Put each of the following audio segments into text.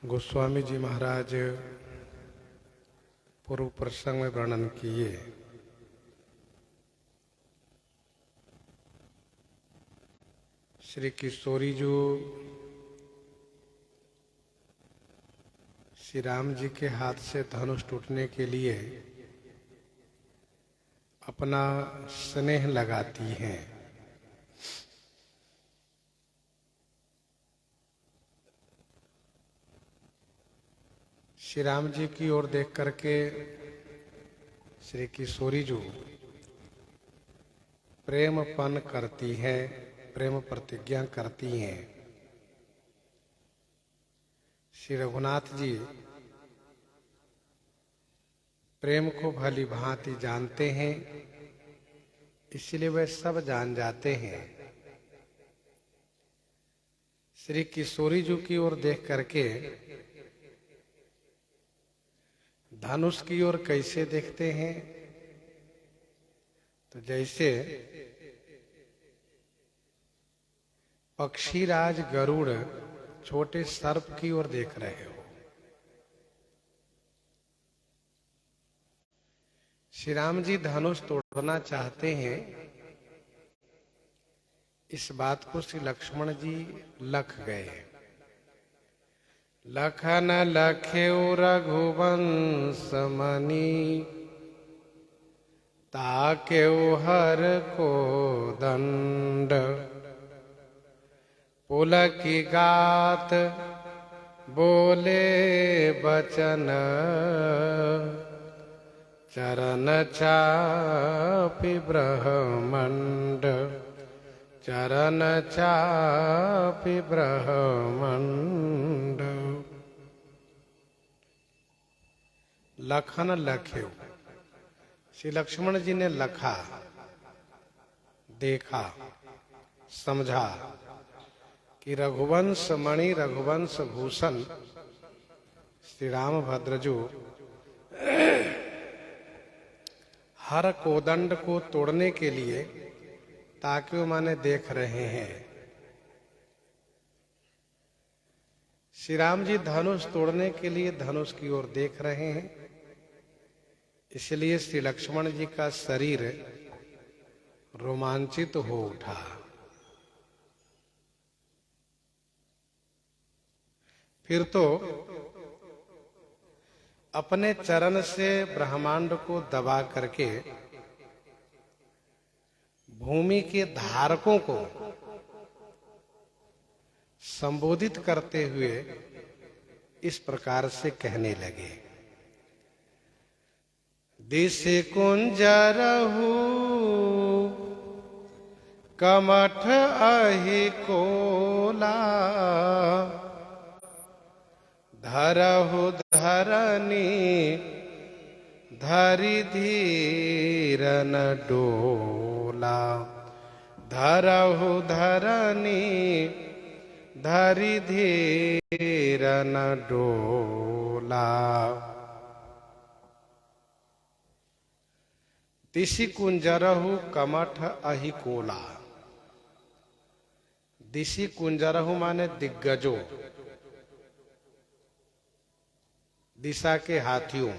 गोस्वामी जी महाराज पूर्व प्रसंग में वर्णन किए। श्री किशोरी जो श्री राम जी के हाथ से धनुष टूटने के लिए अपना स्नेह लगाती हैं। श्री राम जी की ओर देख करके श्री किशोरी जो प्रेमपन करती हैं, प्रेम प्रतिज्ञा करती हैं। श्री रघुनाथ जी प्रेम को भली भांति जानते हैं, इसलिए वे सब जान जाते हैं। श्री किशोरी जी की ओर देख करके धनुष की ओर कैसे देखते हैं, तो जैसे पक्षीराज गरुड़ छोटे सर्प की ओर देख रहे हो। श्री राम जी धनुष तोड़ना चाहते हैं, इस बात को श्री लक्ष्मण जी लख गए। लखन लख्यो रघुवंश मणि, ताक्यो हर को दंड। पुलकी गात बोले बचन, चरण चापि ब्रह्मंड। चरण चापि ब्रह्मंड। लखन लख्यो, श्री लक्ष्मण जी ने लखा, देखा, समझा कि रघुवंश मणि, रघुवंश भूषण श्री रामभद्र जो हर कोदंड को तोड़ने के लिए ताकि माने देख रहे हैं। श्री राम जी धनुष तोड़ने के लिए धनुष की ओर देख रहे हैं, इसलिए श्री लक्ष्मण जी का शरीर रोमांचित हो उठा। फिर तो अपने चरण से ब्रह्मांड को दबा करके भूमि के धारकों को संबोधित करते हुए इस प्रकार से कहने लगे। दिश कुंजरहु कमठ अहि कोला, धरहु धरनी धरि धीरन डोला। धरहु धरनी धरि धीरन डोला। दिशि कुंजरहु कमठ अहि कोला। दिशि कुंजरहु माने दिग्गजों, दिशा के हाथियों।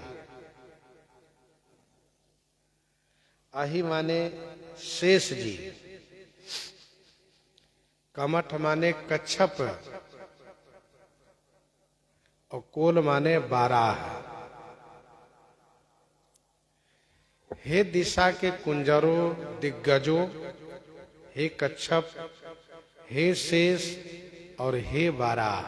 अहि माने शेष जी, कमठ माने कच्छप और कोल माने बाराह। हे दिशा के कुंजरों, दिग्गजों, हे कच्छप, हे शेष और हे बाराह।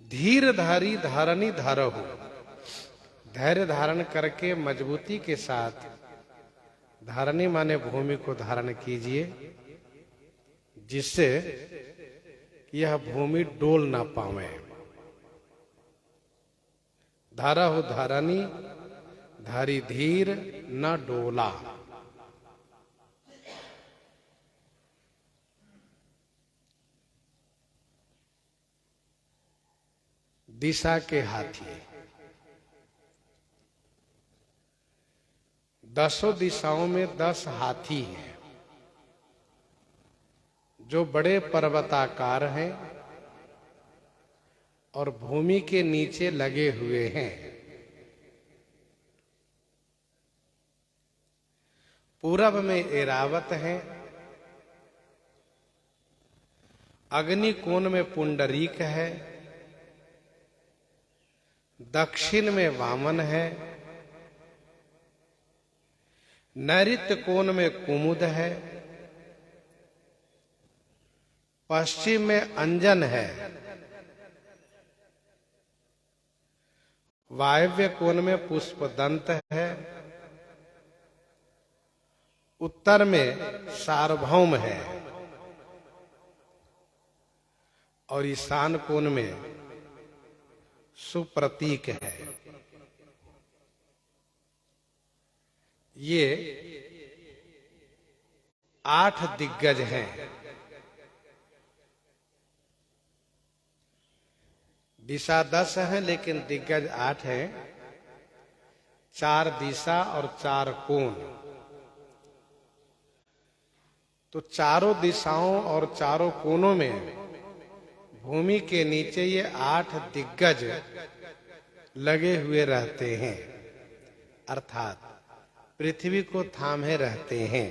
धीर धारी धारणी धारहु, धैर्य धारण करके मजबूती के साथ, धारणी माने भूमि को धारण कीजिए, जिससे यह भूमि डोल ना पावे। धारहु धारणी धारी धीर न डोला। दिशा के हाथी, दसों दिशाओं में 10 हाथी हैं। जो बड़े पर्वताकार हैं और भूमि के नीचे लगे हुए हैं। पूरब में ऐरावत है, अग्नि कोण में पुंडरीक है, दक्षिण में वामन है, नैऋत्य कोण में कुमुद है, पश्चिम में अंजन है, वायव्य कोण में पुष्पदंत है, उत्तर में सार्वभौम है और ईशान कोण में सुप्रतीक है। ये 8 दिग्गज हैं। दिशा 10 हैं लेकिन दिग्गज 8 हैं। 4 दिशा और 4 कोण। तो चारों दिशाओं और चारों कोनों में भूमि के नीचे ये 8 दिग्गज लगे हुए रहते हैं, अर्थात पृथ्वी को थामे रहते हैं।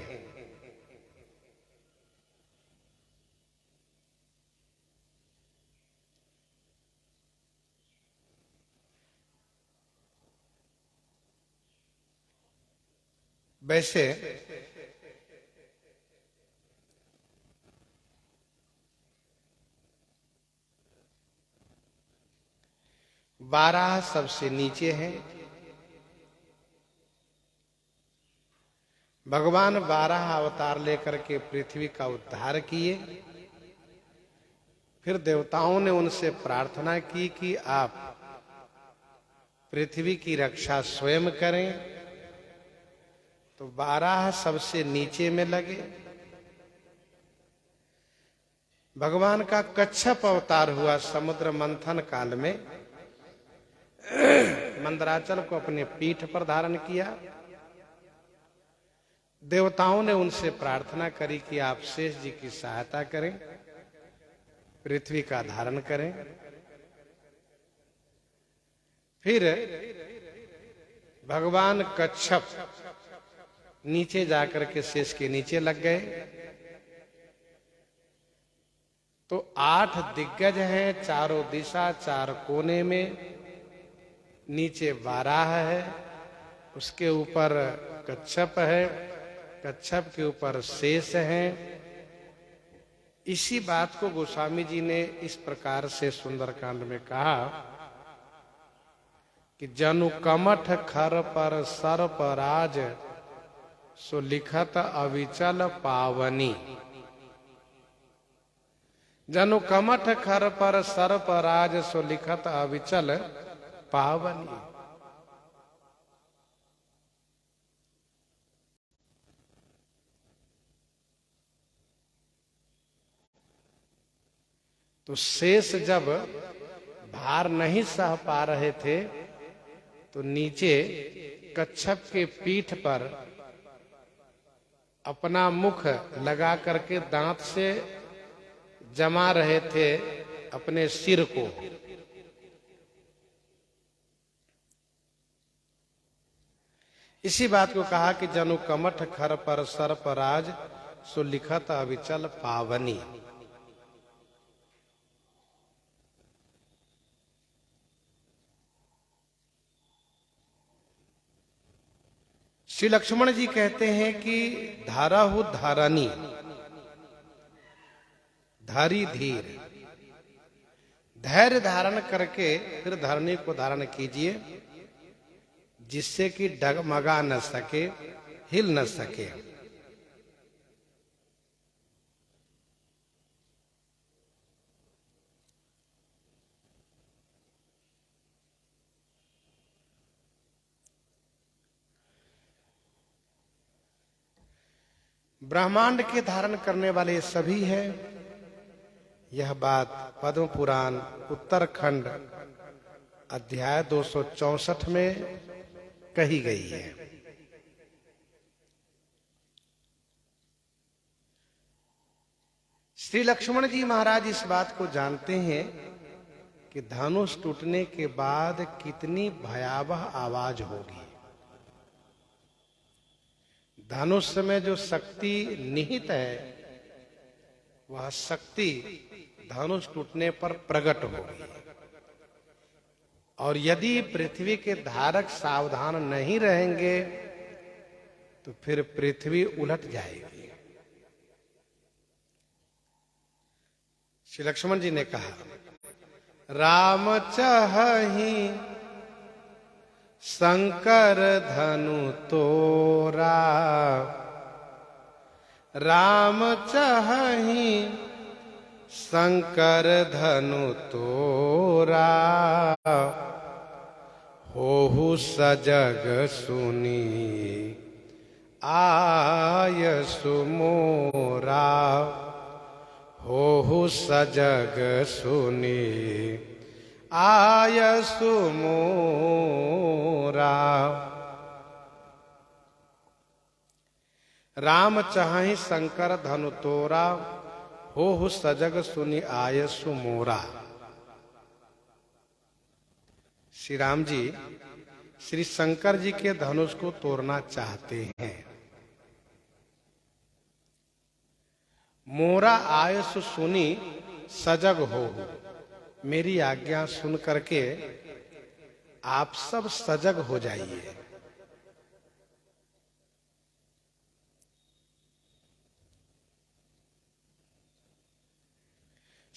वैसे 12 सबसे नीचे हैं। भगवान 12 अवतार लेकर के पृथ्वी का उद्धार किए। फिर देवताओं ने उनसे प्रार्थना की कि आप पृथ्वी की रक्षा स्वयं करें। तो 12 सबसे नीचे में लगे। भगवान का कच्छप अवतार हुआ समुद्र मंथन काल में। मंदराचल को अपने पीठ पर धारण किया। देवताओं ने उनसे प्रार्थना करी कि आप शेष जी की सहायता करें, पृथ्वी का धारण करें। फिर भगवान कच्छप नीचे जाकर के शेष के नीचे लग गए। तो 8 दिग्गज हैं, चारों दिशा 4 कोने में। नीचे 12 है, उसके ऊपर कच्छप है, कच्छप के ऊपर शेष है। इसी बात को गोस्वामी जी ने इस प्रकार से सुंदरकांड में कहा कि जनु कमठ खर पर सर्प राज, सो लिखत अविचल पावनी। जनु कमठ खर पर सर्प राज, सो लिखत अविचल पावनी। तो शेष जब भार नहीं सह पा रहे थे तो नीचे कच्छप के पीठ पर अपना मुख लगा करके दांत से जमा रहे थे अपने सिर को। इसी बात को कहा कि जनु कमठ खर पर सर्प राज, सो लिखत अविचल पावनी। श्री लक्ष्मण जी कहते हैं कि धाराहु धारानी, धारी धीर। धैर्य धारण करके फिर धरनी को धारण कीजिए, जिससे कि डगमगा न सके, हिल न सके। ब्रह्मांड के धारण करने वाले सभी हैं। यह बात पद्म पुराण उत्तरखंड अध्याय 264 में कही गई है। श्री लक्ष्मण जी महाराज इस बात को जानते हैं कि धनुष टूटने के बाद कितनी भयावह आवाज होगी। धनुष में जो शक्ति निहित है वह शक्ति धनुष टूटने पर प्रकट होगी, और यदि पृथ्वी के धारक सावधान नहीं रहेंगे तो फिर पृथ्वी उलट जाएगी। श्री लक्ष्मण जी ने कहा, राम चाहि शंकर धनु तोरा, राम चाहि शंकर धनु तोरा, होहु सजग सुनी आयसु मोरा, होहु सजग सुनी आयसु मोरा। राम चाहि शंकर धनु तोरा, होहु सजग सुनी आयसु मोरा। श्री राम जी श्री शंकर जी के धनुष को तोड़ना चाहते हैं। मोरा आयसु सुनी सजग हो, मेरी आज्ञा सुन करके आप सब सजग हो जाइए।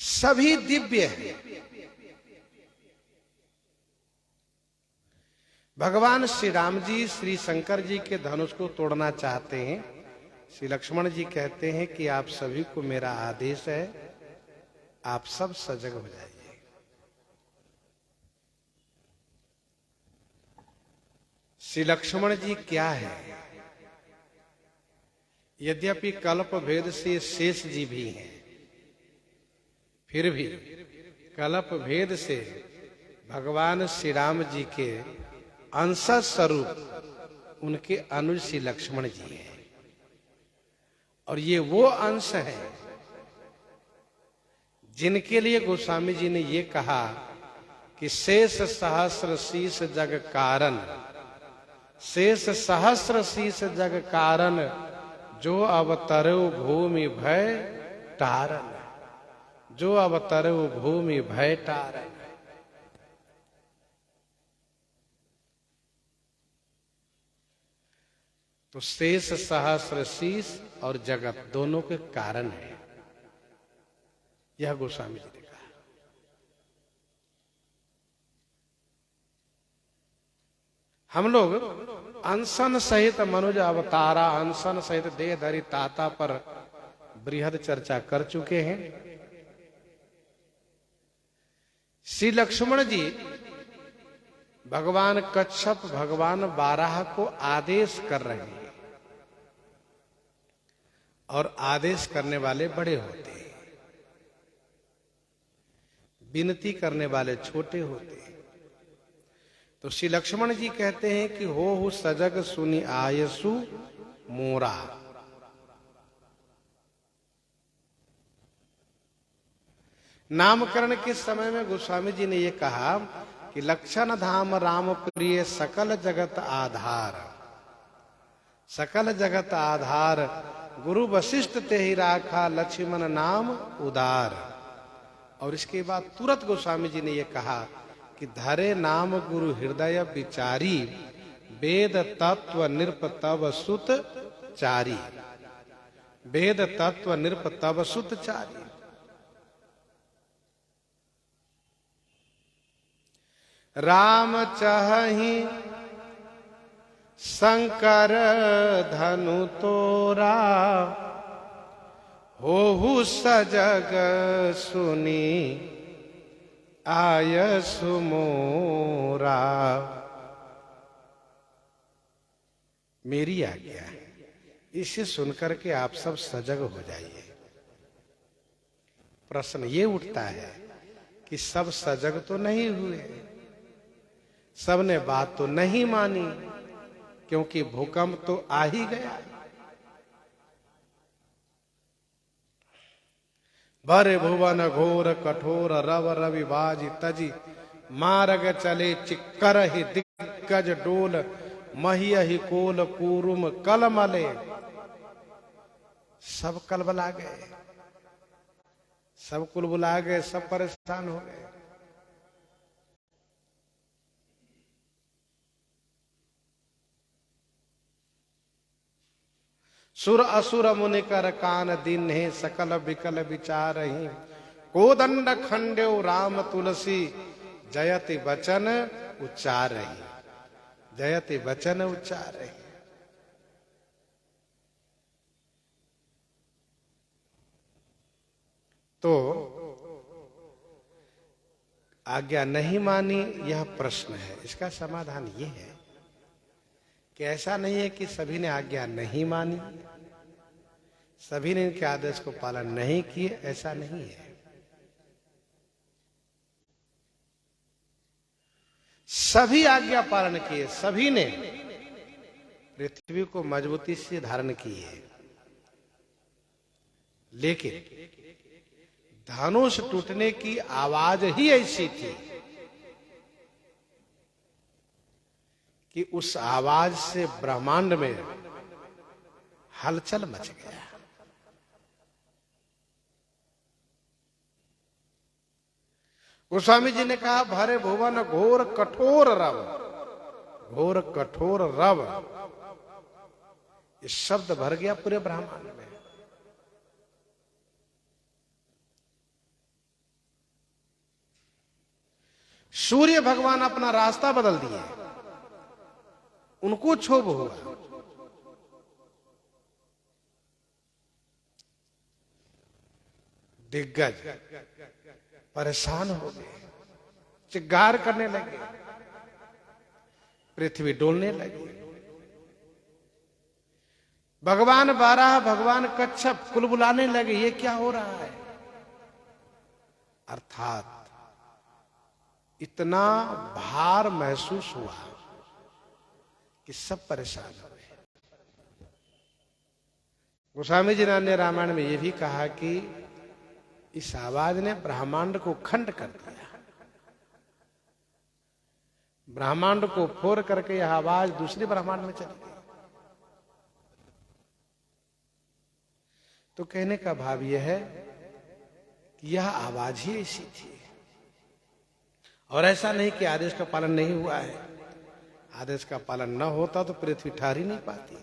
सभी दिव्य हैं। भगवान श्री राम जी श्री शंकर जी के धनुष को तोड़ना चाहते हैं। श्री लक्ष्मण जी कहते हैं कि आप सभी को मेरा आदेश है, आप सब सजग हो जाइए। श्री लक्ष्मण जी क्या है? यद्यपि कल्प भेद से शेष जी भी हैं, फिर भी कल्प भेद से भगवान श्री राम जी के अंश स्वरूप उनके अनुज श्री लक्ष्मण जी हैं। और ये वो अंश हैं जिनके लिए गोस्वामी जी ने ये कहा कि शेष सहस्र शीश जग कारण, शेष सहस्र शीश जग कारण, जो अवतरो भूमि भय तारन, जो अवतरो भूमि भय तारन। तो शेष सहस्र शीश और जगत दोनों के कारण है, यह गोस्वामी जी ने कहा। हम लोग अनशन सहित मनुज अवतारा, अनशन सहित देह धरी ताता पर बृहद चर्चा कर चुके हैं। श्री लक्ष्मण जी भगवान कच्छप, भगवान बाराह को आदेश कर रहे हैं, और आदेश करने वाले बड़े होते हैं, विनती करने वाले छोटे होते हैं। तो श्री लक्ष्मण जी कहते हैं कि हो सजग सुनी आयसु मोरा। नामकरण के समय में गोस्वामी जी ने यह कहा कि लक्षण धाम राम प्रिय सकल जगत आधार, सकल जगत आधार, गुरु वशिष्ठ ते ही राखा लक्ष्मण नाम उदार। और इसके बाद तुरंत गोस्वामी जी ने यह कहा कि धरे नाम गुरु हृदय विचारी, वेद तत्व नृप तव सुत चारी, वेद तत्व नृप तव सुत चारी। राम चाहि शंकर धनु तोरा, होहु सजग सुनी आयसु मोरा। मेरी आज्ञा है, इसे सुनकर के आप सब सजग हो जाइए। प्रश्न ये उठता है कि सब सजग तो नहीं हुए, सबने बात तो नहीं मानी, क्योंकि भूकंप तो आ ही गया। भरे भुवन घोर कठोर रव रवि बाजी तजी मार्ग चले चिक्कर ही दिग्गज डोल महियहि कोल कूरुम कलमले। सब कलबला गए, सब कुलबुला गए, सब परेशान हो गए। सुर असुर मुनि कर कान दिन है सकल विकल विचार ही कोदंड खंड्यो राम तुलसी जयति वचन उच्चार ही, जयति वचन उच्चार ही। तो आज्ञा नहीं मानी यह प्रश्न है। इसका समाधान ये है कि ऐसा नहीं है कि सभी ने आज्ञा नहीं मानी, सभी ने इनके आदेश को पालन नहीं किए, ऐसा नहीं है। सभी आज्ञा पालन किए, सभी ने पृथ्वी को मजबूती से धारण की है। लेकिन धनुष टूटने की आवाज ही ऐसी थी कि उस आवाज से ब्रह्मांड में हलचल मच गया। गोस्वामी जी ने कहा भरे भुवन घोर कठोर रव, घोर कठोर रव, ये शब्द भर गया पूरे ब्रह्मांड में। सूर्य भगवान अपना रास्ता बदल दिए, उनको क्षोभ हुआ। दिग्गज परेशान हो गए, चिल्लार करने लगे, पृथ्वी डोलने लगी। भगवान बाराह, भगवान कच्छप कुलबुलाने लगे, ये क्या हो रहा है। अर्थात इतना भार महसूस हुआ कि सब परेशान हो गए। गोस्वामी जी ने रामायण में यह भी कहा कि इस आवाज ने ब्रह्मांड को खंड कर दिया। ब्रह्मांड को फोड़ करके यह आवाज दूसरे ब्रह्मांड में चली गई। तो कहने का भाव यह है कि यह आवाज ही ऐसी थी। और ऐसा नहीं कि आदेश का पालन नहीं हुआ है, आदेश का पालन न होता तो पृथ्वी ठहर ही नहीं पाती।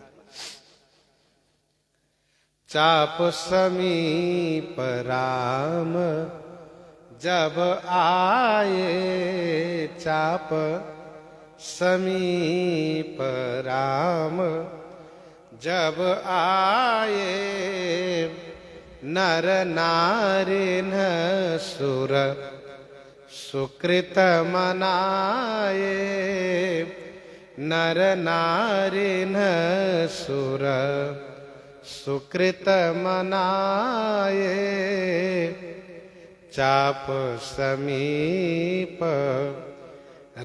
चाप समीप राम जब आए, चाप समीप राम जब आए, नर नारी न सुर सुकृत मनाए, नर नारी न सुर सुकृत मनाए, चाप समीप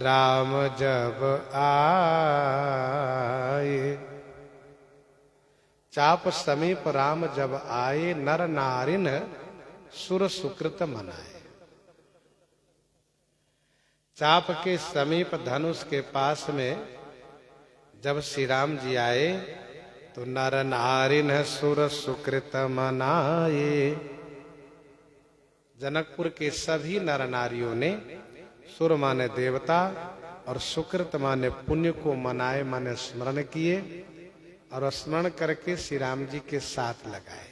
राम जब आए। चाप समीप राम जब आए, नर नारिन सुर सुकृत मनाए। चाप के समीप धनुष के पास में जब श्री राम जी आए तो नर नारिन सुर सुकृत मनाए। जनकपुर के सभी नर नारियों ने, सुर माने देवता और सुकृत माने पुण्य को मनाए, माने स्मरण किए और स्मरण करके श्री राम जी के साथ लगाए।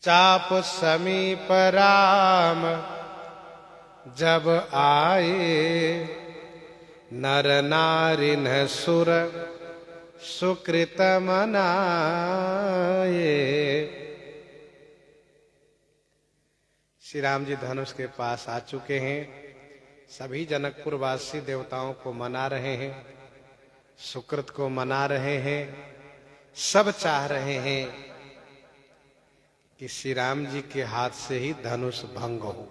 चाप समीप राम जब आए, नर नारिन सुर सुकृत मनाए। श्री राम जी धनुष के पास आ चुके हैं। सभी जनकपुर वासी देवताओं को मना रहे हैं, सुकृत को मना रहे हैं। सब चाह रहे हैं कि श्री राम जी के हाथ से ही धनुष भंग हो,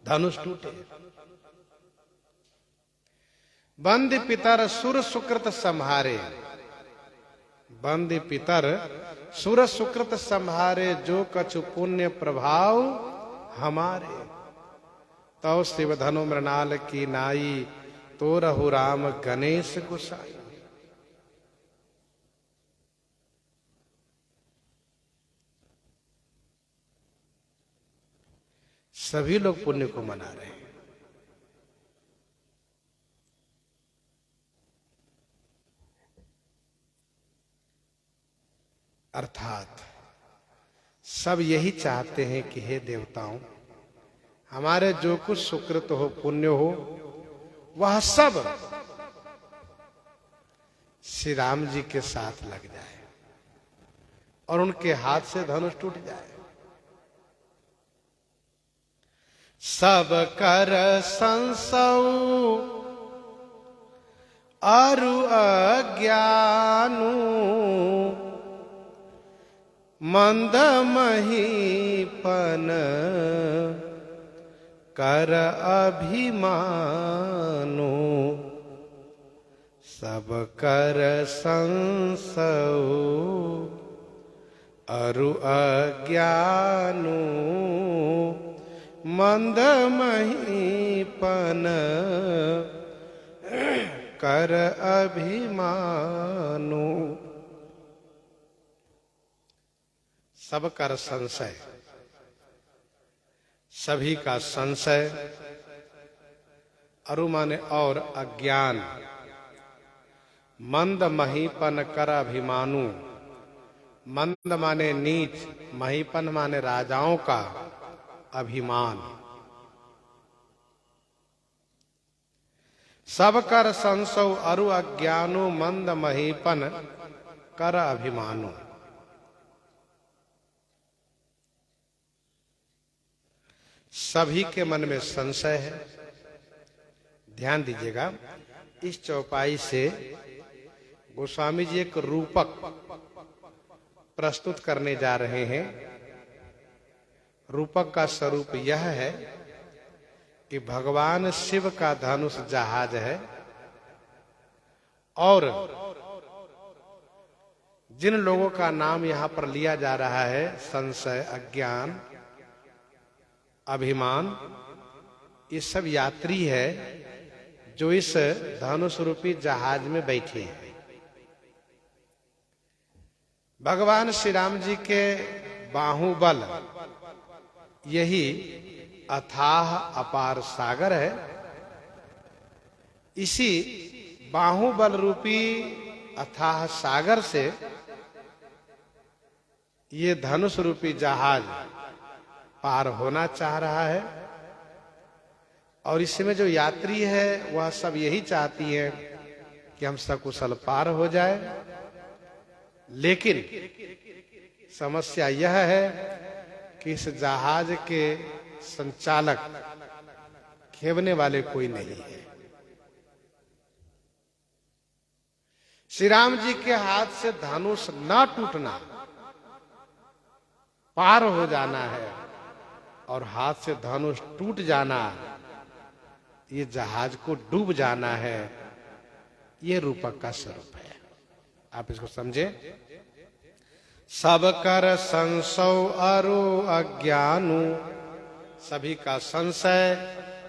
धनुष टूटे। बंद पितर सुर सुकृत संहारे, बंदी पितर सुर सुकृत संहारे, जो कछु पुण्य प्रभाव हमारे। तव शिव धनु मृणाल की नाई, तो रहु राम गणेश गुसाई। सभी लोग पुण्य को मना रहे हैं। अर्थात सब यही चाहते हैं कि हे देवताओं, हमारे जो कुछ सुकृत हो, पुण्य हो, वह सब श्री राम जी के साथ लग जाए और उनके हाथ से धनुष टूट जाए। सब कर संसौ अरु अज्ञानु, मंद महीपन कर अभिमानो। सब कर संसौ अरु अज्ञानु, मंद महीपन कर अभिमानो। सब कर संशय, सभी का संशय, अरु माने और अज्ञान, मंद महीपन कर अभिमानु। मंद माने नीच, महीपन माने राजाओं का अभिमान। सब कर संसौ अरु अज्ञानु, मंद महीपन कर अभिमानु। सभी के मन में संशय है। ध्यान दीजिएगा, इस चौपाई से गोस्वामी जी एक रूपक प्रस्तुत करने जा रहे हैं। रूपक का स्वरूप यह है कि भगवान शिव का धनुष जहाज है और जिन लोगों का नाम यहां पर लिया जा रहा है, संशय, अज्ञान, अभिमान, ये सब यात्री है जो इस धनुष रूपी जहाज में बैठे हैं। भगवान श्री राम जी के बाहुबल यही अथाह अपार सागर है। इसी बाहुबल रूपी अथाह सागर से ये धनुष रूपी जहाज पार होना चाह रहा है और इसमें जो यात्री है वह सब यही चाहती है कि हम सकुशल पार हो जाए। लेकिन समस्या यह है कि इस जहाज के संचालक, खेवने वाले कोई नहीं है। श्री राम जी के हाथ से धनुष न टूटना, पार हो जाना है, और हाथ से धनुष टूट जाना, ये जहाज को डूब जाना है। ये रूपक का स्वरूप है। आप इसको समझे। सब कर संशय अरु अज्ञानु, सभी का संशय,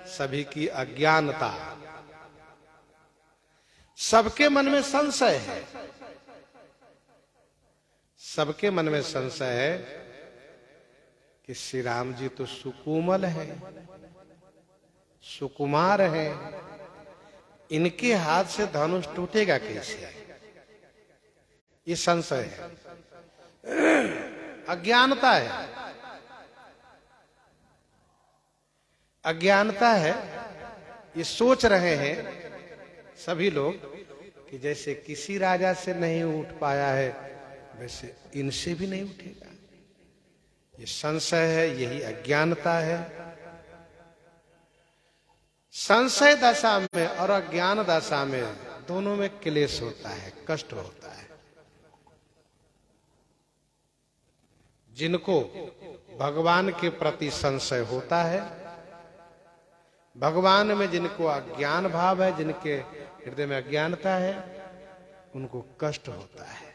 सभी की अज्ञानता। सबके मन में संशय है, सबके मन में संशय है कि श्री राम जी तो सुकोमल है, सुकुमार है, इनके हाथ से धनुष टूटेगा कैसे? ये संशय है, अज्ञानता है। अज्ञानता है। ये सोच रहे हैं सभी लोग कि जैसे किसी राजा से नहीं उठ पाया है वैसे इनसे भी नहीं उठेगा। ये संशय है, यही अज्ञानता है। संशय दशा में और अज्ञान दशा में दोनों में क्लेश होता है, कष्ट होता है। जिनको भगवान के प्रति संशय होता है, भगवान में जिनको अज्ञान भाव है, जिनके हृदय में अज्ञानता है, उनको कष्ट होता है।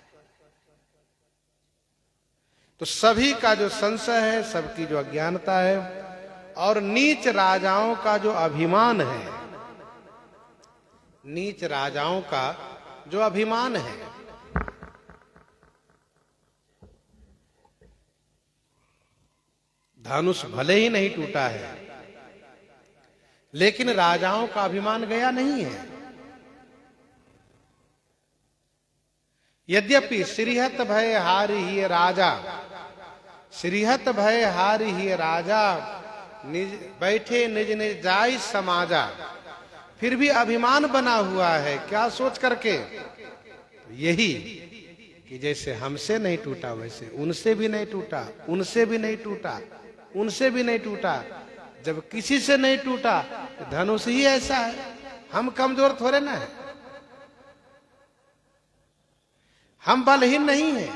तो सभी का जो संशय है, सबकी जो अज्ञानता है, और नीच राजाओं का जो अभिमान है, नीच राजाओं का जो अभिमान है, धनुष भले ही नहीं टूटा है, लेकिन राजाओं का अभिमान गया नहीं है। यद्यपि श्रीहत भय हारि ही राजा, श्रीहत भय हारि ही राजा, निज बैठे निज निज जाय समाजा, फिर भी अभिमान बना हुआ है। क्या सोच करके? यही कि जैसे हमसे नहीं टूटा वैसे उनसे भी नहीं टूटा, उनसे भी नहीं टूटा, उनसे भी नहीं टूटा। जब किसी से नहीं टूटा तो धनुष ही ऐसा है। हम कमजोर थोड़े ना है, हम बलहीन नहीं है,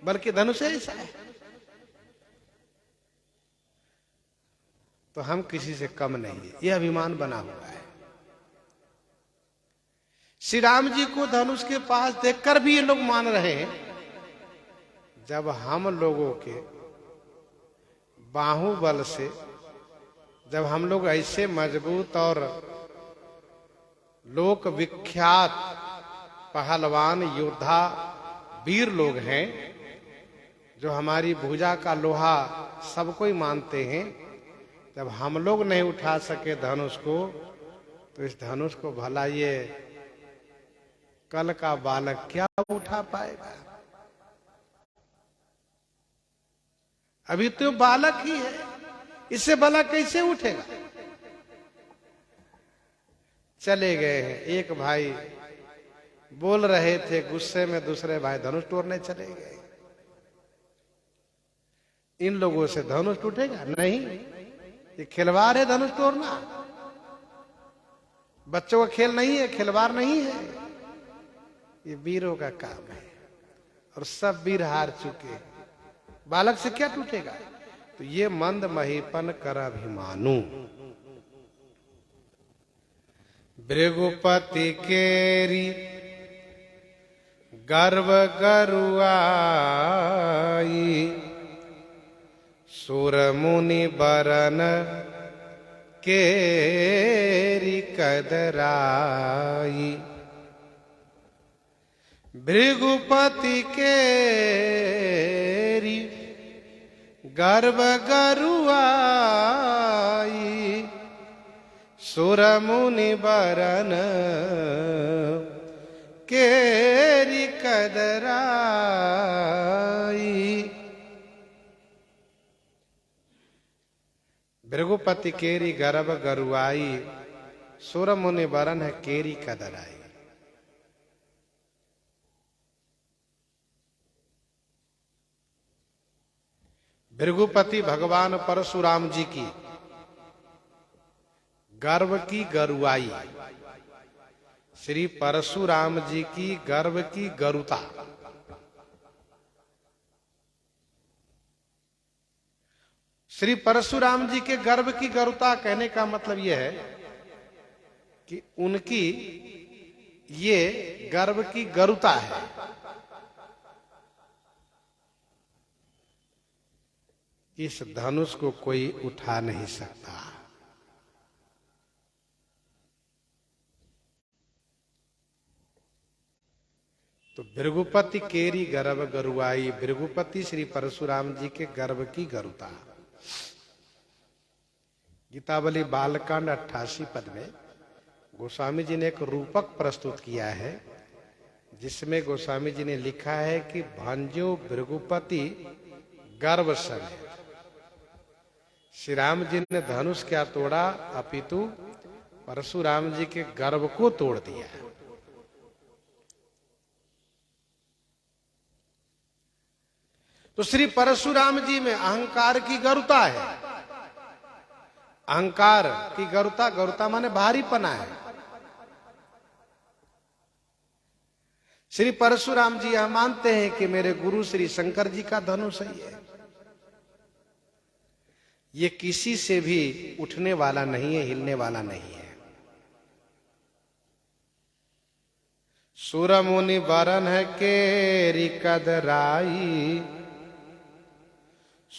बल्कि धनुष ऐसा है। तो हम किसी से कम नहीं है, यह अभिमान बना हुआ है। श्री राम जी को धनुष के पास देखकर भी ये लोग मान रहे हैं। जब हम लोगों के बाहुबल से, जब हम लोग ऐसे मजबूत और लोक विख्यात पहलवान योद्धा वीर लोग हैं, जो हमारी भुजा का लोहा सबको ही मानते हैं, जब हम लोग नहीं उठा सके धनुष को, तो इस धनुष को भला ये कल का बालक क्या उठा पाएगा? अभी तो बालक ही है, इससे भला कैसे उठेगा? चले गए हैं। एक भाई बोल रहे थे गुस्से में, दूसरे भाई धनुष तोड़ने चले गए। इन लोगों से धनुष टूटेगा नहीं, ये खिलवाड़ है धनुष तोड़ना। बच्चों का खेल नहीं है, खिलवाड़ नहीं है, ये वीरों का काम है। और सब वीर हार चुके, बालक से क्या टूटेगा? तो ये मंद महीपन कर अभिमानु, भृगुपति केरी गर्व गरुआई, सुर मुनि बरन केरी कदराई। भृगुपति केरी गर्व गरुआई, सुर मुनि बरन केरी कदराई। भृगुपति केरी गर्व गरुआई, सुर मुनि बरन है केरी कदराई। भृगुपति भगवान परशुराम जी की गर्व की गरुआई, श्री परशुराम जी की गर्व की गरुता। श्री परशुराम जी के गर्व की गरुता कहने का मतलब यह है कि उनकी ये गर्व की गरुता है। इस धनुष को कोई उठा नहीं सकता। तो भृगुपति केरी गर्व गरुआई, भृगुपति श्री परशुराम जी के गर्व की गरुता। गीतावली बालकांड 88 पद में गोस्वामी जी ने एक रूपक प्रस्तुत किया है, जिसमें गोस्वामी जी ने लिखा है कि भंजो भृगुपति गर्व समेत। श्री राम जी ने धनुष क्या तोड़ा, अपितु परशुराम जी के गर्व को तोड़ दिया। तो श्री परशुराम जी में अहंकार की गरुता है। अहंकार की गरुता, गरुता माने भारीपना है। श्री परशुराम जी यह मानते हैं कि मेरे गुरु श्री शंकर जी का धनुष है, ये किसी से भी उठने वाला नहीं है, हिलने वाला नहीं है। सुर मुनि बरन है केरी कदराई,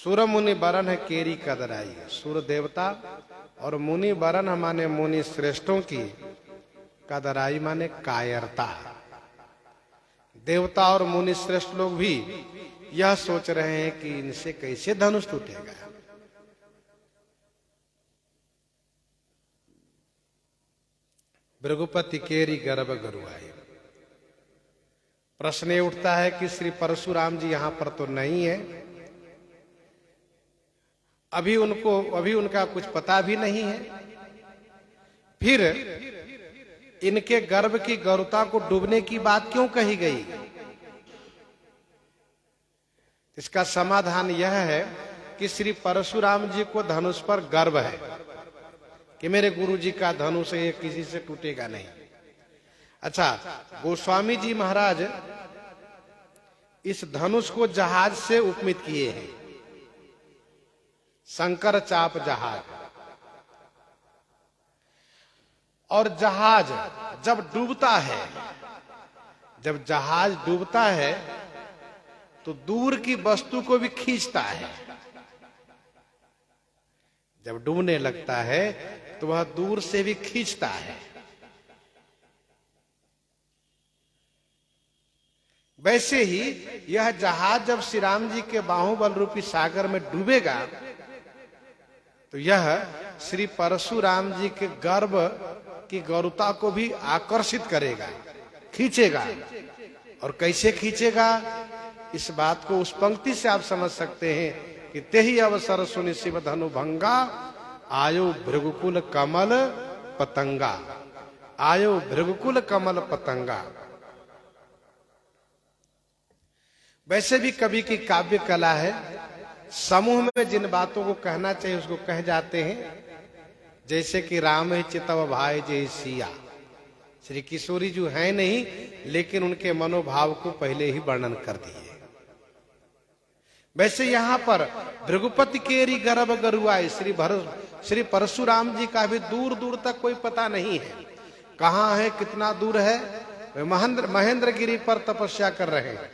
सुर मुनि वरण है केरी कदराई। सुर देवता और मुनि वरण माने मुनि श्रेष्ठों की, कदराई माने कायरता। देवता और मुनि श्रेष्ठ लोग भी यह सोच रहे हैं कि इनसे कैसे धनुष टूटेगा। भृगुपति केरी गर्भ गरुआई। प्रश्न ये उठता है कि श्री परशुराम जी यहां पर तो नहीं है, अभी उनका कुछ पता भी नहीं है, फिर इनके गर्भ की गरुता को डूबने की बात क्यों कही गई। इसका समाधान यह है कि श्री परशुराम जी को धनुष पर गर्व है कि मेरे गुरु जी का धनुष ये किसी से टूटेगा नहीं। अच्छा, गोस्वामी जी महाराज इस धनुष को जहाज से उपमित किए हैं, शंकर चाप जहाज। और जहाज जब डूबता है, जब जहाज डूबता है तो दूर की वस्तु को भी खींचता है। जब डूबने लगता है तो वह दूर से भी खींचता है। वैसे ही यह जहाज जब श्री राम जी के बाहुबल रूपी सागर में डूबेगा तो यह श्री परशुराम जी के गर्भ की गरुता को भी आकर्षित करेगा, खींचेगा। और कैसे खींचेगा, इस बात को उस पंक्ति से आप समझ सकते हैं कि तेहि अवसर सुनि शिव धनु भंगा, आयो भृगुकुल कमल पतंगा। आयो भृगुकुल कमल पतंगा। वैसे भी कवि की काव्य कला है, समूह में जिन बातों को कहना चाहिए उसको कह जाते हैं। जैसे कि राम है चितव भाई जय सिया। श्री किशोरी जी हैं नहीं, लेकिन उनके मनोभाव को पहले ही वर्णन कर दिए। वैसे यहाँ पर भृगुपति केरी गर्भ गरुआई, श्री परशुराम जी का भी दूर दूर तक कोई पता नहीं है। कहाँ है, कितना दूर है, वे महेंद्र गिरी पर तपस्या कर रहे हैं,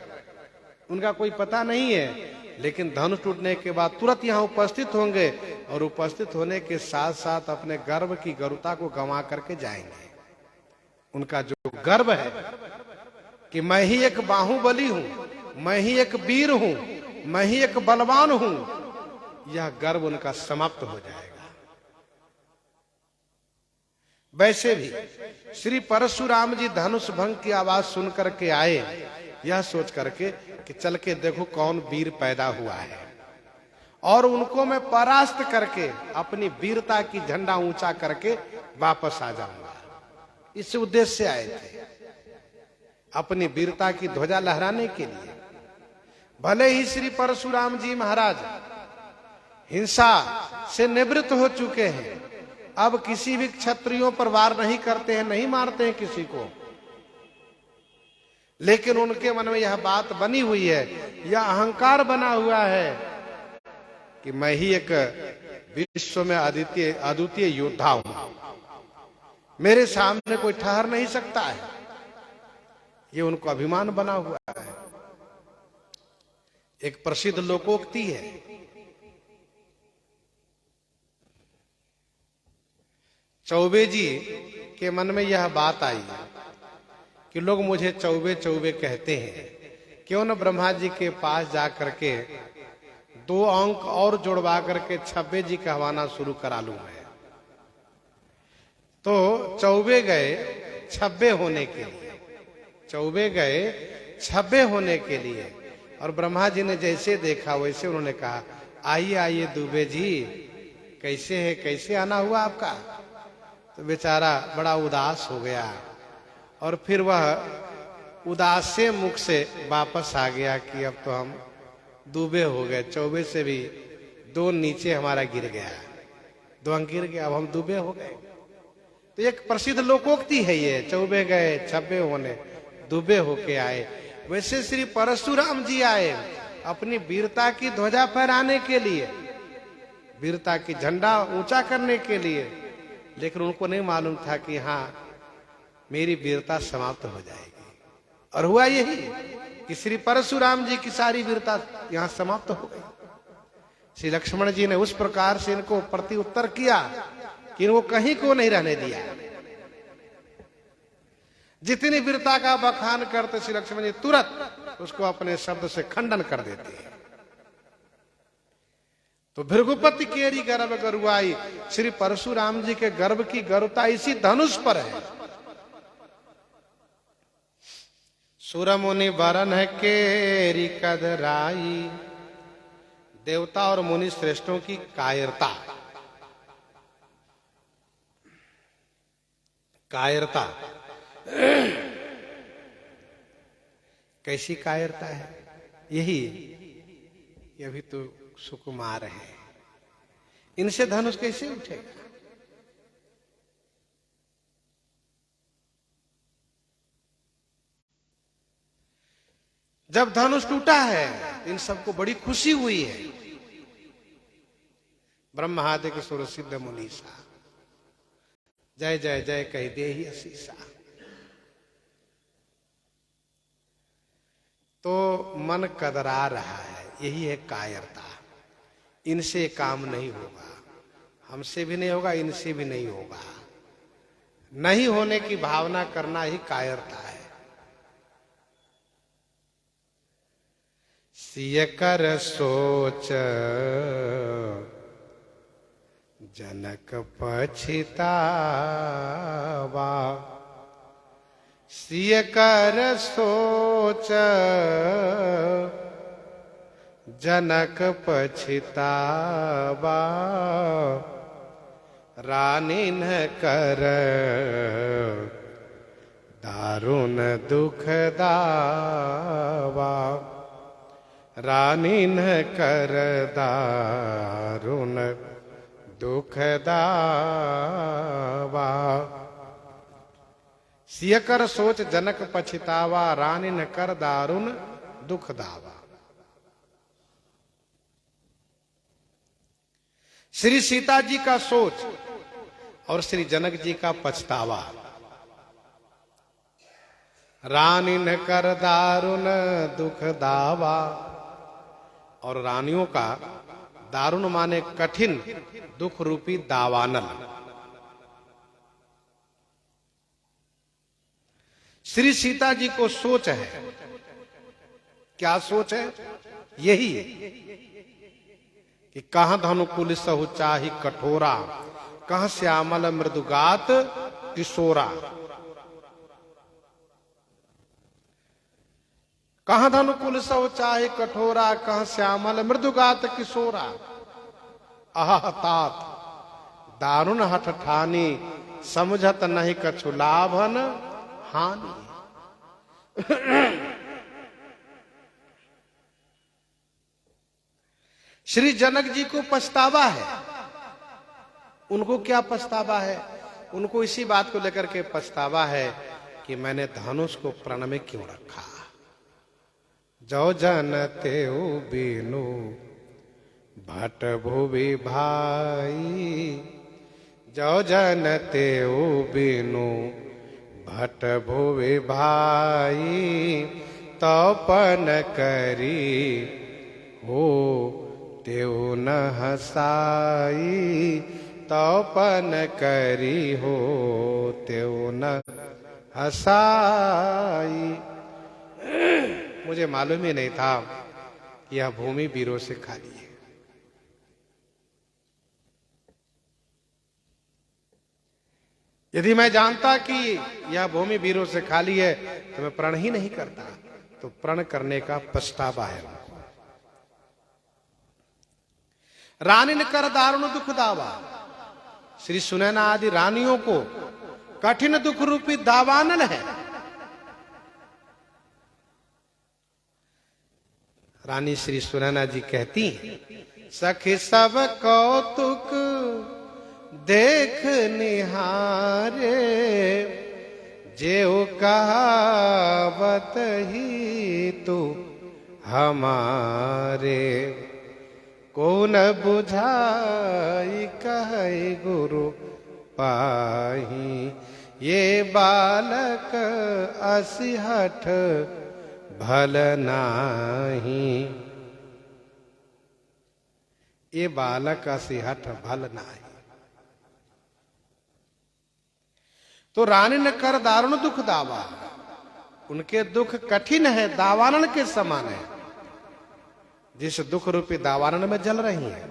उनका कोई पता नहीं है। लेकिन धनुष टूटने के बाद तुरंत यहाँ उपस्थित होंगे और उपस्थित होने के साथ साथ अपने गर्भ की गरुता को गंवा करके जाएंगे। उनका जो गर्व है कि मैं ही एक बाहुबली हूं, मैं ही एक वीर हूं, मैं ही एक बलवान हूं, यह गर्व उनका समाप्त हो जाएगा। वैसे भी श्री परशुराम जी धनुष भंग की आवाज सुन करके आए, यह सोच करके कि चल के देखो कौन वीर पैदा हुआ है और उनको मैं परास्त करके अपनी वीरता की झंडा ऊंचा करके वापस आ जाऊंगा। इस उद्देश्य से आए थे, अपनी वीरता की ध्वजा लहराने के लिए। भले ही श्री परशुराम जी महाराज हिंसा से निवृत्त हो चुके हैं, अब किसी भी क्षत्रियों पर वार नहीं करते हैं, नहीं मारते हैं किसी को, लेकिन उनके मन में यह बात बनी हुई है, यह अहंकार बना हुआ है कि मैं ही एक विश्व में अद्वितीय योद्धा हूं, मेरे सामने कोई ठहर नहीं सकता है। ये उनको अभिमान बना हुआ है। एक प्रसिद्ध लोकोक्ति है, चौबे जी के मन में यह बात आई कि लोग मुझे चौबे चौबे कहते हैं, क्यों न ब्रह्मा जी के पास जा करके 2 अंक और जोड़वा करके छब्बे जी कहवाना शुरू करा लूं मैं। तो चौबे गए छब्बे होने के लिए, चौबे गए छब्बे होने के लिए, और ब्रह्मा जी ने जैसे देखा वैसे उन्होंने कहा, आइए आइए दुबे जी, कैसे है, कैसे आना हुआ आपका। तो बेचारा बड़ा उदास हो गया और फिर वह उदास से मुख से वापस आ गया कि अब तो हम डूबे हो गए, चौबे से भी 2 नीचे हमारा गिर गया, 2 अंक गिर गया, अब हम डूबे हो गए। तो एक प्रसिद्ध लोकोक्ति है ये, चौबे गए छब्बे होने, डूबे होके आए। वैसे श्री परशुराम जी आए अपनी वीरता की ध्वजा फहराने के लिए, वीरता की झंडा ऊंचा करने के लिए, लेकिन उनको नहीं मालूम था कि हाँ मेरी वीरता समाप्त हो जाएगी। और हुआ यही कि श्री परशुराम जी की सारी वीरता यहां समाप्त हो गई। श्री लक्ष्मण जी ने उस प्रकार से इनको प्रति उत्तर किया कि इनको कहीं को नहीं रहने दिया। जितनी वीरता का बखान करते श्री लक्ष्मण जी तुरंत उसको अपने शब्द से खंडन कर देते हैं। तो भृगुपति केरी गर्भ गरुआई, श्री परशुराम जी के गर्भ की गरुता इसी धनुष पर है। सुरमुनि वरन है केरी कदराई, देवता और मुनि श्रेष्ठों की कायरता। कायरता कैसी कायरता है? यही ये अभी तो सुकुमार है, इनसे धनुष कैसे उठेगा? जब धनुष टूटा है इन सबको बड़ी खुशी हुई है। ब्रह्मादि सुर सिद्ध मुनीसा, जय जय जय कह दे ही असीसा। तो मन कदरा रहा है, यही है कायरता। इनसे काम नहीं होगा, हमसे भी नहीं होगा, इनसे भी नहीं होगा। नहीं होने की भावना करना ही कायरता है। सिय कर सोच जनक पछितावा, सिय कर सोच जनक पछितावा, रानी न कर दारुण दुख दावा, रानी न कर दारुण दुख दावा। सिय कर सोच जनक पछितावा, रानी न कर दारुण दुख दावा। श्री सीता जी का सोच और श्री जनक जी का पछतावा। रानी न कर दारुण दुख दावा, और रानियों का दारुण माने कठिन दुख रूपी दावानल। श्री सीता जी को सोच है, क्या सोच है? यही कि कहां धनुकुल सहु चाहि कठोरा, कहां श्यामल मृदुगात किशोरा। कहां धनुकुल सहु चाहि कठोरा, कहां श्यामल मृदुगात किशोरा। आह तात दारुण हठ ठानी, समझत नहीं कछु लाभन हानि। श्री जनक जी को पछतावा है। उनको क्या पछतावा है? उनको इसी बात को लेकर के पछतावा है कि मैंने धनुष को प्रण में क्यों रखा। जो जनते बीनु भट भुवि भाई, जो जनते बीनु भट भुवि भाई, तपन करी हो तेऊ न हसाई, तपन करी हो तेऊ न हसाई। मुझे मालूम ही नहीं था कि यह भूमि वीरों से खाली है। यदि मैं जानता कि यह भूमि वीरों से खाली है तो मैं प्रण ही नहीं करता। तो प्रण करने का पछतावा है। रानी ने कर दारुण दुख दावा, श्री सुनैना आदि रानियों को कठिन दुख रूपी दावानल है। रानी श्री सुनैना जी कहती हैं, सखी सब कौतुक देख निहारे, जेऊ कहावत ही तू हमारे, को न बुझाई कहे गुरु पाही, ये बालक असिहठ भल नाही। ये बालक असिहठ भल नाही। तो रानी ने कर दारुण दुख दावा, उनके दुख कठिन है, दावानन के समान है, जिस दुख रूपी दावानन में जल रही है।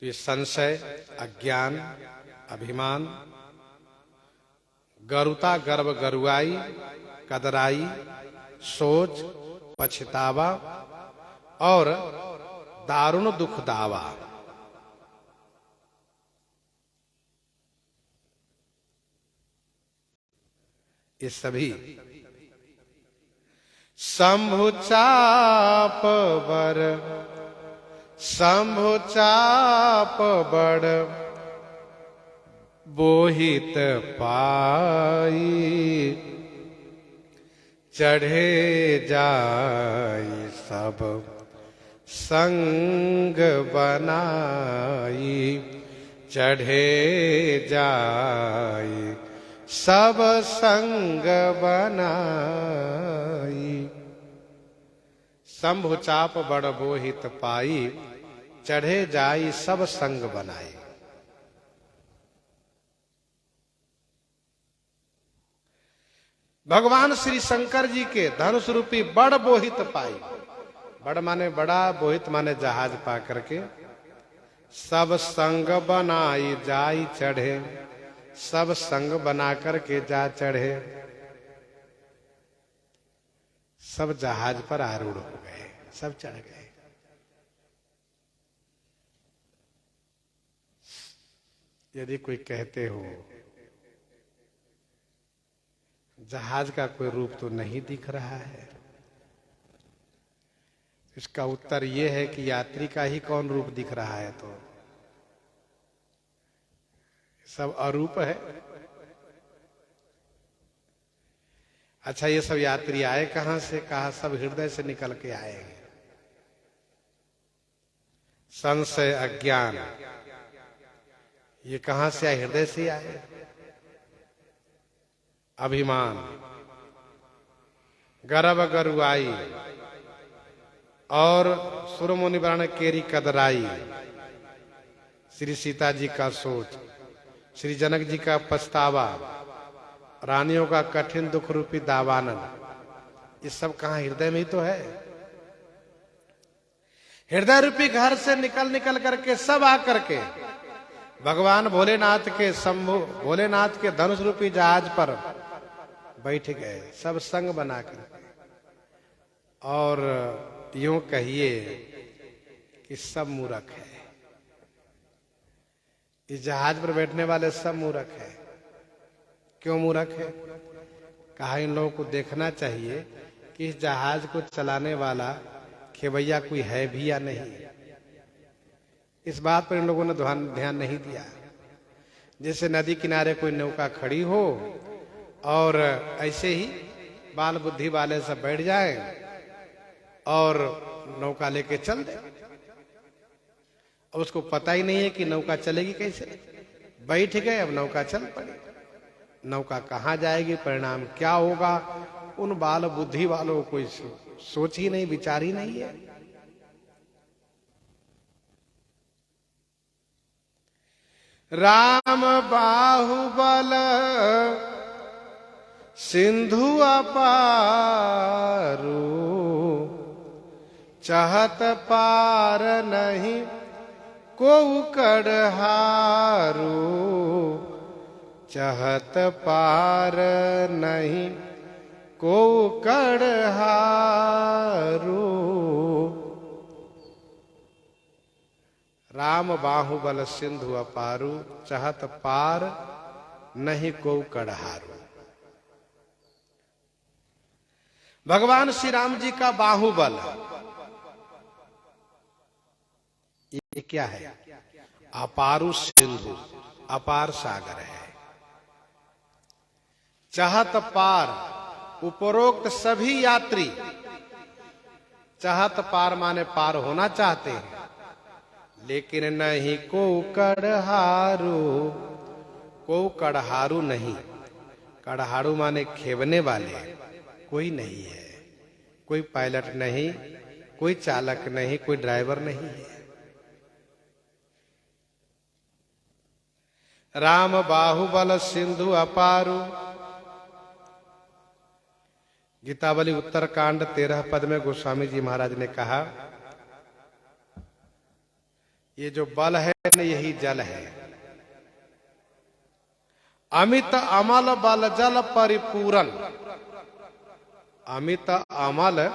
तो ये संशय, अज्ञान, अभिमान, गरुता, गर्व, गरुआई, कदराई, सोच, पछतावा और दारुण दुख दावा, ये सभी शंभु चाप बर, शंभु चाप बड़ बोहित पाई, चढ़े जाई सब संग बनाई, चढ़े जाई सब संग बनाई। शंभु चाप बड़ बोहित पाई, चढ़े जाई सब संग बनाई। भगवान श्री शंकर जी के धनुष रूपी बड़ बोहित पाई, बड़ माने बड़ा, बोहित माने जहाज पा करके, सब संग बनाई जाई चढ़े, सब संग बना करके जा चढ़े, सब जहाज पर आरूढ़ हो गए, सब चढ़ गए। यदि कोई कहते हो जहाज का कोई रूप तो नहीं दिख रहा है, इसका उत्तर यह है कि यात्री का ही कौन रूप दिख रहा है, तो सब अरूप है। अच्छा, ये सब यात्री आए कहां से? कहा सब हृदय से निकल के आए हैं। संशय, अज्ञान, ये कहां से आए? हृदय से आए। अभिमान, गर्व, गरुआई और सुरमुनि वर्ण केरी कदराई, श्री सीता जी का सोच, श्री जनक जी का पछतावा, रानियों का कठिन दुख रूपी दावानन, ये सब कहां? हृदय में ही तो है। हृदय रूपी घर से निकल निकल करके सब आकर के भगवान भोलेनाथ के शंभु भोलेनाथ के धनुष रूपी जहाज पर बैठ गए, सब संग बना कर। और यूं कहिए कि सब मूर्ख है, इस जहाज पर बैठने वाले सब मूर्ख है। क्यों मूर्ख है? कहा इन लोगों को देखना चाहिए कि इस जहाज को चलाने वाला खेवैया कोई है भी या नहीं। इस बात पर इन लोगों ने ध्यान नहीं दिया। जैसे नदी किनारे कोई नौका खड़ी हो और ऐसे ही बाल बुद्धि वाले सब बैठ जाए और नौका लेके चल दे, अब उसको पता ही नहीं है कि नौका चलेगी कैसे। बैठ गए, अब नौका चल पड़ी। नौका कहाँ जाएगी, परिणाम क्या होगा, उन बाल बुद्धि वालों को कोई सोच ही नहीं, विचार ही नहीं है। राम बाहुबल सिंधु अपारू, चाहत पार नहीं को कड़हारू, चाहत पार नहीं को कड़हारू। राम बाहुबल सिंधु अपारू, चाहत पार नहीं को कड़हारू। भगवान श्री राम जी का बाहुबल, ये क्या है? अपारू सिंधु, अपार सागर है। चाहत पार, उपरोक्त सभी यात्री चाहत पार माने पार होना चाहते हैं, लेकिन नहीं को कड़हारू, को कड़हारू नहीं। कड़हारू माने खेवने वाले कोई नहीं है, कोई पायलट नहीं, कोई चालक नहीं, कोई ड्राइवर नहीं है। राम बाहुबल सिंधु अपारु। गीतावली उत्तरकांड 13 पद में गोस्वामी जी महाराज ने कहा, ये जो बल है न यही जल है। अमित अमल बल जल परिपूरन। अमित अमल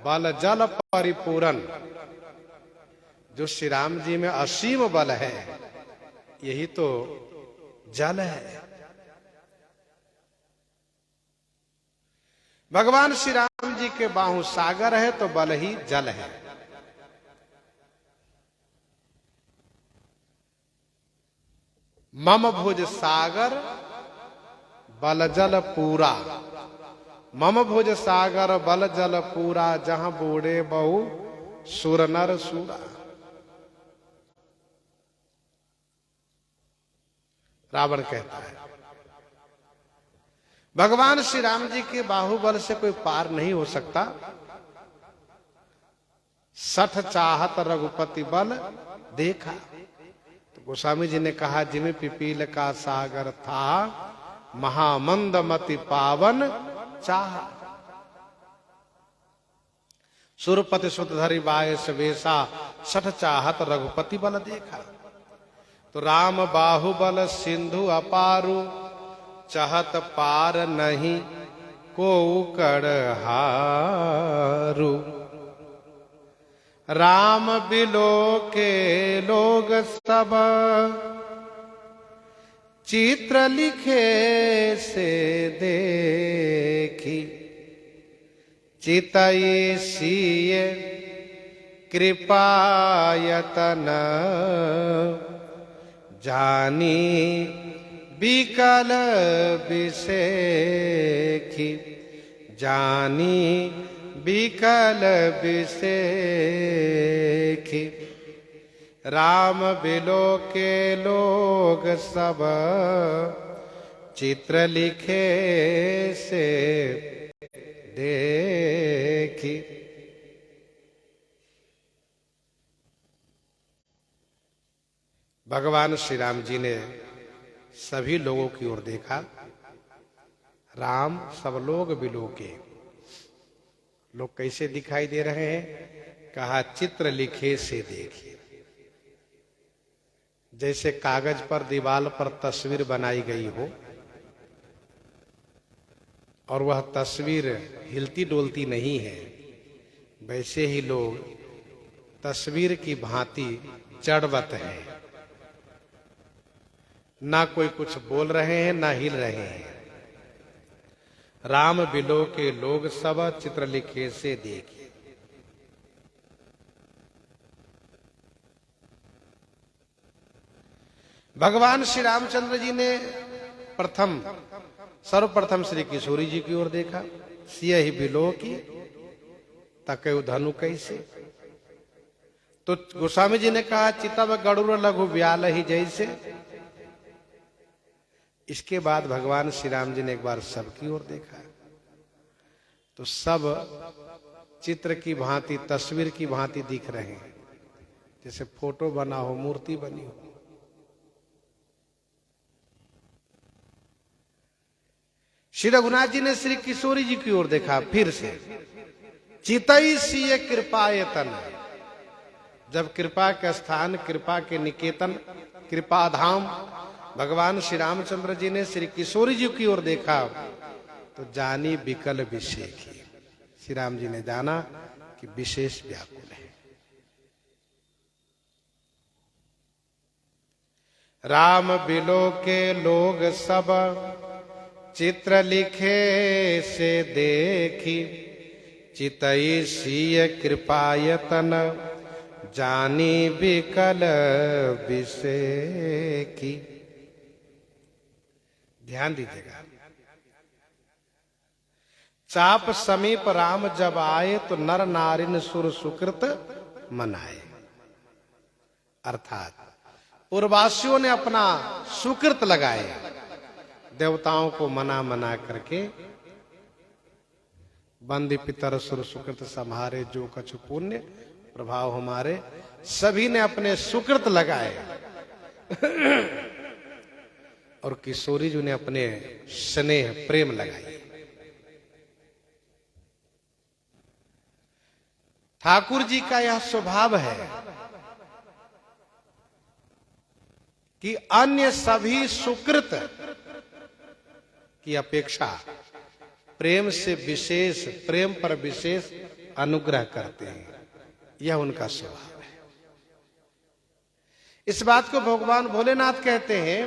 बल जल परिपूरन। जो श्री राम जी में असीम बल है यही तो जल है। भगवान श्री राम जी के बाहु सागर है तो बल ही जल है। मम भुज सागर बल जल पूरा। मम भुज सागर बल जल पूरा, जहां बूढ़े बहु सुर नर सूरा। रावण कहता है भगवान श्री राम जी के बाहुबल से कोई पार नहीं हो सकता। 60 चाहत रघुपति बल देखा। तो गोस्वामी जी ने कहा, जिम पिपील का सागर था, महामंद मति पावन चाह। सुरपति सुतधरि बायस वेशा, 60 चाहत रघुपति बल देखा। तो राम बाहुबल सिंधु अपारु, चाहत पार नहीं को कर हारू। राम बिलो के लोग सब, चित्र लिखे से देखी। चितई सीय कृपायतन, जानी विकल विषेखी। जानी विकल विषेखी। राम बिलो के लोग सब, चित्र लिखे से देखी। भगवान श्री राम जी ने सभी लोगों की ओर देखा। राम सब लोग बिलो के लोग कैसे दिखाई दे रहे हैं? कहा चित्र लिखे से देखिए। जैसे कागज पर दीवार पर तस्वीर बनाई गई हो और वह तस्वीर हिलती डोलती नहीं है, वैसे ही लोग तस्वीर की भांति जड़वत है। ना कोई कुछ बोल रहे हैं ना हिल रहे हैं। राम बिलो के लोग सब, चित्र लिखे से देखिए। भगवान श्री रामचंद्र जी ने सर्वप्रथम श्री किशोरी जी की ओर देखा। सिय ही बिलो की तकयु धनु कैसे। तो गोस्वामी जी ने कहा, चितव गरुड़ लघु व्याल ही जैसे। इसके बाद भगवान श्री राम जी ने एक बार सबकी ओर देखा तो सब चित्र की भांति, तस्वीर की भांति दिख रहे हैं, जैसे फोटो बना हो, मूर्ति बनी हो। श्री रघुनाथ जी ने श्री किशोरी जी की ओर देखा फिर से। चितई सीय कृपायतन। जब कृपा के स्थान, कृपा के निकेतन, कृपा धाम भगवान श्री रामचंद्र जी ने श्री किशोरी जी की ओर देखा तो जानी विकल विषेखी। श्री राम जी ने जाना कि विशेष व्याकुल है। राम बिलो के लोग सब, चित्र लिखे से देखी। चितई सीय कृपायतन, जानी विकल विषेखी। ध्यान दीजिएगा। चाप समीप राम जब आए तो नर नारिन सुर सुकृत मनाए। अर्थात पूर्ववासियों ने अपना सुकृत लगाए, देवताओं को मना करके बंदी पितर सुर सुकृत सम्हारे, जो कछु पुण्य प्रभाव हमारे। सभी ने अपने सुकृत लगाए और किशोरी जी ने अपने स्नेह प्रेम लगाई। ठाकुर जी का यह स्वभाव है कि अन्य सभी सुकृत की अपेक्षा प्रेम से विशेष, प्रेम पर विशेष अनुग्रह करते हैं। यह उनका स्वभाव है। इस बात को भगवान भोलेनाथ कहते हैं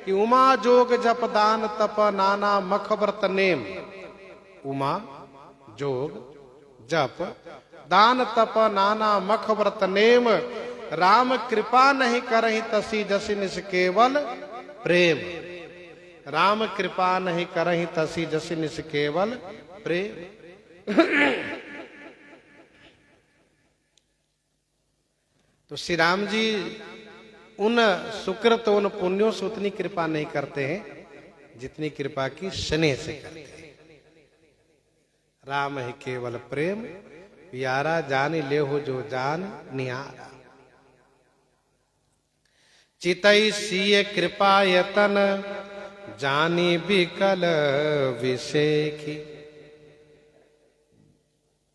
कि उमा जोग जप दान तप नाना मख व्रत नेम। उमा जोग जप दान तप नाना मख व्रत नेम, राम कृपा नहीं करहि तसी जसि निस केवल प्रेम। राम कृपा नहीं करहि तसी जसि निस केवल प्रेम। तो श्री राम जी उन सुकृत, उन पुण्यों से उतनी कृपा नहीं करते हैं जितनी कृपा की स्नेह से करते हैं। राम है केवल प्रेम, प्यारा जान ले हो जो जान निहारा। चितई सीय कृपा यतन, जानी बिकल विषेखी।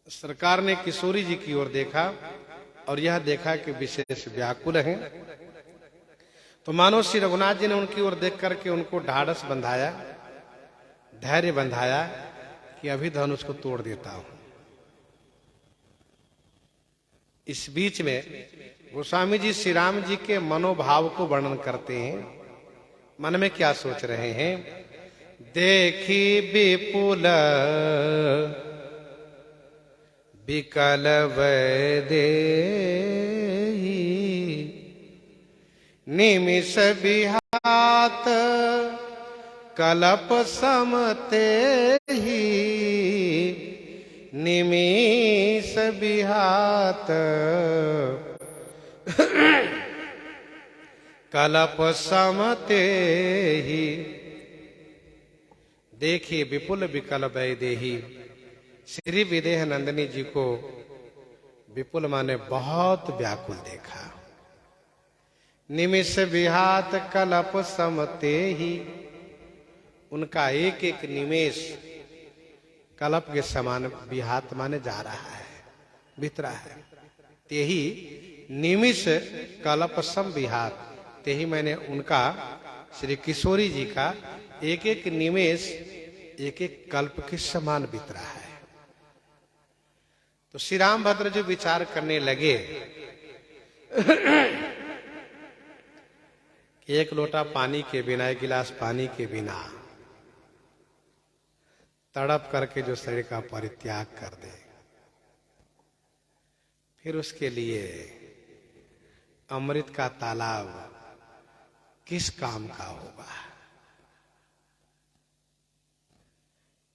सरकार ने किशोरी जी की ओर देखा और यह देखा कि विशेष व्याकुल हैं। तो मानो श्री रघुनाथ जी ने उनकी ओर देख करके उनको ढाढ़स बंधाया, धैर्य बंधाया कि अभी धनुष को तोड़ देता हूं। इस बीच में गोस्वामी जी श्री राम जी के मनोभाव को वर्णन करते हैं। मन में क्या सोच रहे हैं? देखी विपुल विकल वैदेही, निमिष बिहात कलप समते ही। निमिष बिहात कलप समते ही। देखिए विपुल विकल वैदेही, श्री विदेह नंदिनी जी को विपुल माने बहुत व्याकुल देखा। निमिष विहात कलप समते ही, उनका एक एक निमेष कलप के समान विहात माने जा रहा है, बीत रहा है। तेही निमिष कलप सम विहात, तेही मैंने उनका श्री किशोरी जी का एक एक निमेष एक एक कल्प के समान बीत रहा है। तो श्री रामभद्र जी विचार करने लगे कि एक लोटा पानी के बिना, एक गिलास पानी के बिना तड़प करके जो शरीर का परित्याग कर दे, फिर उसके लिए अमृत का तालाब किस काम का होगा?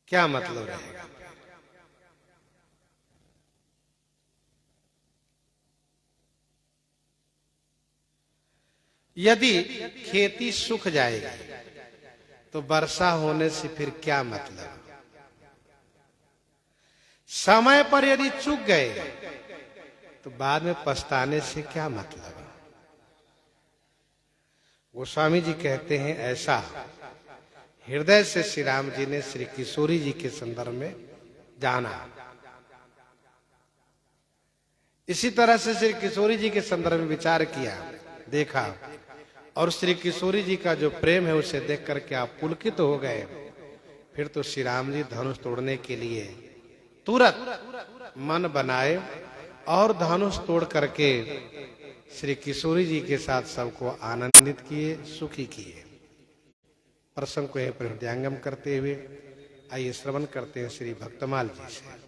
क्या मतलब रहेगा? यदि खेती सूख जाएगी तो वर्षा होने से फिर क्या मतलब? समय पर यदि चूक गए तो बाद में पछताने से क्या मतलब? गोस्वामी जी कहते हैं ऐसा हृदय से श्री राम जी ने श्री किशोरी जी के संदर्भ में जाना। इसी तरह से श्री किशोरी जी के संदर्भ में विचार किया, देखा, और श्री किशोरी जी का जो प्रेम है उसे देख करके आप पुलकित हो गए। फिर तो श्री राम जी धनुष तोड़ने के लिए तुरंत मन बनाए और धनुष तोड़ करके श्री किशोरी जी के साथ सबको आनंदित किए, सुखी किए। प्रसंग को यहीं पर हृदयंगम करते हुए आइए श्रवण करते हैं श्री भक्तमाल जी से।